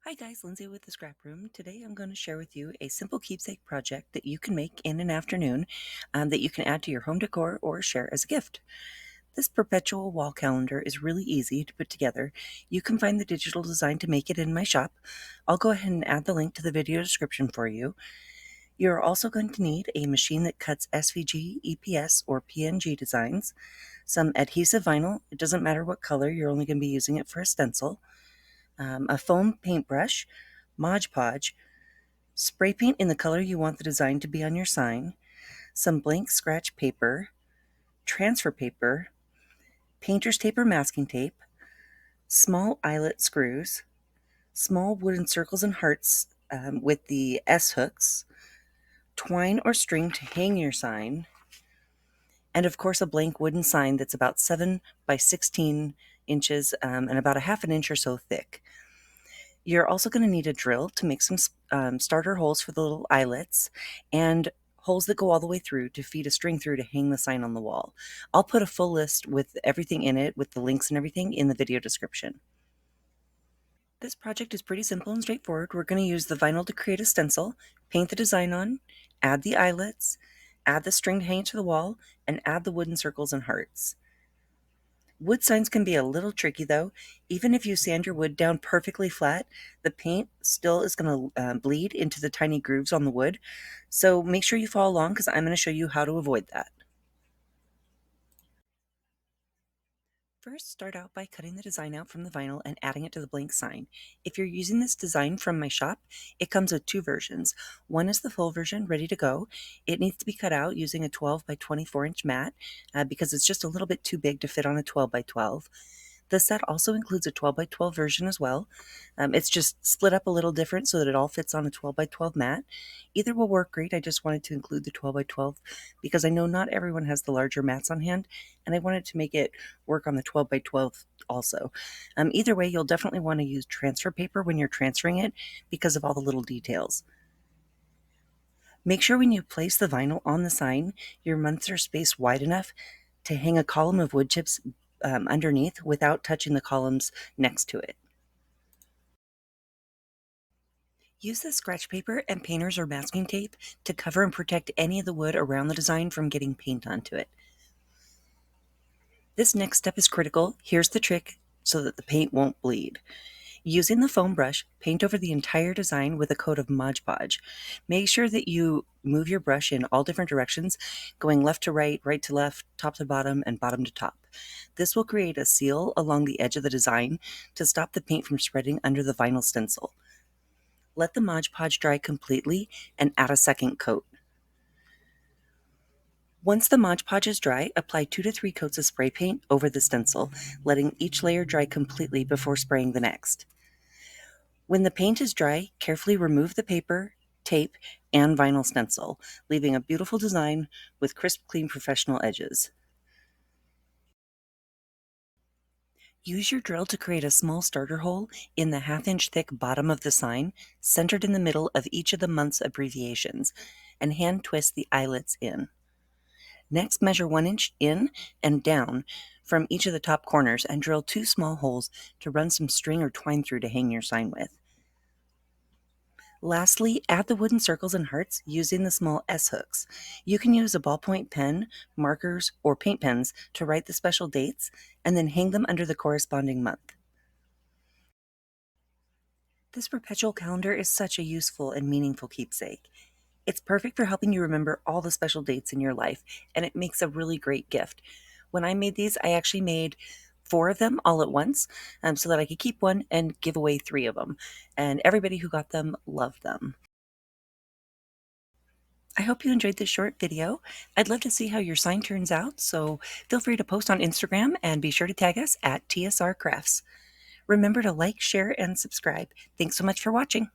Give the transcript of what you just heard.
Hi guys, Lindsay with the Scrap Room. Today I'm going to share with you a simple keepsake project that you can make in an afternoon that you can add to your home decor or share as a gift. This perpetual wall calendar is really easy to put together. You can find the digital design to make it in my shop. I'll go ahead and add the link to the video description for you. You're also going to need a machine that cuts SVG, EPS, or PNG designs, some adhesive vinyl. It doesn't matter what color, you're only going to be using it for a stencil. A foam paintbrush, Mod Podge, spray paint in the color you want the design to be on your sign, some blank scratch paper, transfer paper, painter's tape or masking tape, small eyelet screws, small wooden circles and hearts with the S hooks, twine or string to hang your sign, and of course a blank wooden sign that's about 7 by 16 inches and about a half an inch or so thick. You're also going to need a drill to make some starter holes for the little eyelets and holes that go all the way through to feed a string through to hang the sign on the wall. I'll put a full list with everything in it, with the links and everything, in the video description. This project is pretty simple and straightforward. We're going to use the vinyl to create a stencil, paint the design on, add the eyelets, add the string to hang it to the wall, and add the wooden circles and hearts. Wood signs can be a little tricky though. Even if you sand your wood down perfectly flat, the paint still is going to bleed into the tiny grooves on the wood. So make sure you follow along because I'm going to show you how to avoid that. First, start out by cutting the design out from the vinyl and adding it to the blank sign. If you're using this design from my shop, it comes with two versions. One is the full version, ready to go. It needs to be cut out using a 12 by 24 inch mat because it's just a little bit too big to fit on a 12 by 12. The set also includes a 12 by 12 version as well. It's just split up a little different so that it all fits on a 12 by 12 mat. Either will work great. I just wanted to include the 12 by 12 because I know not everyone has the larger mats on hand, and I wanted to make it work on the 12 by 12 also. Either way, you'll definitely want to use transfer paper when you're transferring it because of all the little details. Make sure when you place the vinyl on the sign, your months are spaced wide enough to hang a column of wood chips underneath without touching the columns next to it. Use the scratch paper and painter's or masking tape to cover and protect any of the wood around the design from getting paint onto it. This next step is critical. Here's the trick so that the paint won't bleed. Using the foam brush, paint over the entire design with a coat of Mod Podge. Make sure that you move your brush in all different directions, going left to right, right to left, top to bottom, and bottom to top. This will create a seal along the edge of the design to stop the paint from spreading under the vinyl stencil. Let the Mod Podge dry completely and add a second coat. Once the Mod Podge is dry, apply 2 to 3 coats of spray paint over the stencil, letting each layer dry completely before spraying the next. When the paint is dry, carefully remove the paper, tape, and vinyl stencil, leaving a beautiful design with crisp, clean, professional edges. Use your drill to create a small starter hole in the half-inch thick bottom of the sign, centered in the middle of each of the month's abbreviations, and hand twist the eyelets in. Next, measure 1 inch in and down from each of the top corners and drill 2 small holes to run some string or twine through to hang your sign with. Lastly, add the wooden circles and hearts using the small S hooks. You can use a ballpoint pen, markers, or paint pens to write the special dates and then hang them under the corresponding month. This perpetual calendar is such a useful and meaningful keepsake. It's perfect for helping you remember all the special dates in your life, and it makes a really great gift. When I made these, I actually made 4 of them all at once so that I could keep one and give away 3 of them. And everybody who got them loved them. I hope you enjoyed this short video. I'd love to see how your sign turns out, so feel free to post on Instagram and be sure to tag us at TSR Crafts. Remember to like, share, and subscribe. Thanks so much for watching.